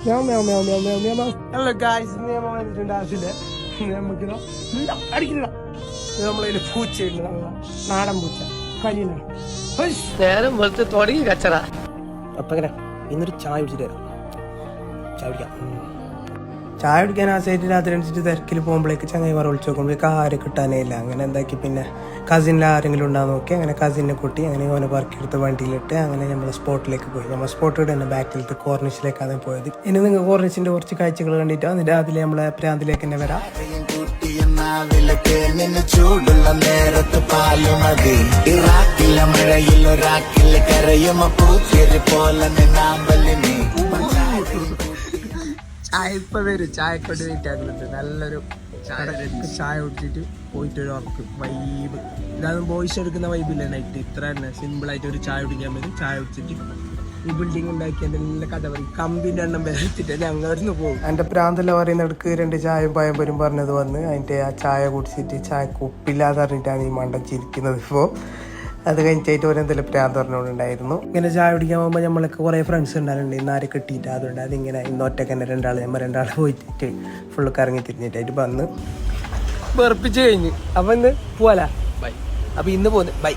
Hello guys, നിയമം വന്നിട്ടുണ്ട് ആവശ്യമില്ല. നമുക്കിതാ അടിക്കില്ല. നമ്മളതിൽ പൂച്ചയുണ്ട്, നാടൻ പൂച്ച കരിയില്ല. നേരം വെറുതെ തുടങ്ങി കച്ചറ. അപ്പൊ എങ്ങനെ ഇന്നൊരു ചായ കുടിച്ചിട്ട് തരാം. ചായ കുടിക്കാൻ ആ സൈഡിൽ രാത്രി അനുസരിച്ച് തിരക്കിൽ പോകുമ്പോഴേക്ക് ചങ്ങായിമാർ വിളിച്ചു നോക്കുമ്പോഴേക്ക് ആരും കിട്ടാനേ ഇല്ല. അങ്ങനെ എന്താക്കി പിന്നെ കസിനിൽ ആരെങ്കിലും ഉണ്ടാകുന്ന നോക്കി അങ്ങനെ കസിനെ കൂട്ടി അങ്ങനെ ഓനെ പറക്കിയെടുത്ത് വണ്ടിയിലിട്ട് അങ്ങനെ നമ്മൾ സ്പോട്ടിലേക്ക് പോയി. നമ്മൾ സ്പോട്ടിൽ തന്നെ ബാക്കിലത്തെ കോർണിഷിലേക്കാണ് പോയത്. ഇനി നിങ്ങൾ കോർണിഷിന്റെ കുറച്ച് കാഴ്ചകൾ കണ്ടിട്ട് അന്ന് രാവിലെ നമ്മളെ പ്രാന്തിലേക്ക് തന്നെ വരാം. ചൂടുള്ള നേരത്ത് പാലുമതി ഇറാക്കിലെ മഴയിൽ ഒരാക്കിൽ കരയുമ പൂത്തിരി പോലെ നിന്നാമ്പലിനി ചായ ഇപ്പൊ വരും. ചായക്കൊണ്ട് വെയിറ്റ് ആക്കുന്നുണ്ട്. നല്ലൊരു ചായ കുടിച്ചിട്ട് പോയിട്ടൊരു ഉറക്കും വൈബ്. ഇതാകും ബോയ്സ് എടുക്കുന്ന വൈബില്ല നൈറ്റ്. ഇത്ര തന്നെ സിമ്പിൾ ആയിട്ട് ഒരു ചായ കുടിക്കാൻ പറ്റും. ചായ കുടിച്ചിട്ട് ഈ ബിൽഡിംഗ് ഉണ്ടാക്കി എന്തെല്ലാം കഥ പറയും. കമ്പിന്റെ എണ്ണം വരച്ചിട്ട് ഞങ്ങൾ പോകും. എന്റെ പ്രാന്തല്ല പറയുന്നിടക്ക് 2 ചായയും പഴംപൊരും പറഞ്ഞത് വന്ന് അതിന്റെ ആ ചായ കുടിച്ചിട്ട് ചായ കുപ്പില്ലാതെ പറഞ്ഞിട്ടാണ് ഈ മണ്ടം ചിരിക്കുന്നത്. ഇപ്പോൾ അത് കഴിഞ്ഞിട്ടായിട്ട് ഓരെന്തെങ്കിലും പ്രാന്ത് പറഞ്ഞുകൊണ്ടുണ്ടായിരുന്നു. ഇങ്ങനെ ചായ കുടിക്കാൻ പോകുമ്പോൾ നമ്മളൊക്കെ കുറേ ഫ്രണ്ട്സ് ഉണ്ടാകുന്നുണ്ട്. ഇന്ന് ആരെ കിട്ടിയിട്ട് അതുകൊണ്ട് അതിങ്ങനെ ഇന്ന് ഒറ്റക്ക് തന്നെ 2 നമ്മൾ 2 പോയിട്ട് ഫുള്ള് കറങ്ങി തിരിഞ്ഞിട്ടായിട്ട് വന്ന് വെറുപ്പിച്ച് കഴിഞ്ഞ്. അപ്പം ഇന്ന് പോവാല. ബൈ. അപ്പം ഇന്ന് പോന്ന്. ബൈ.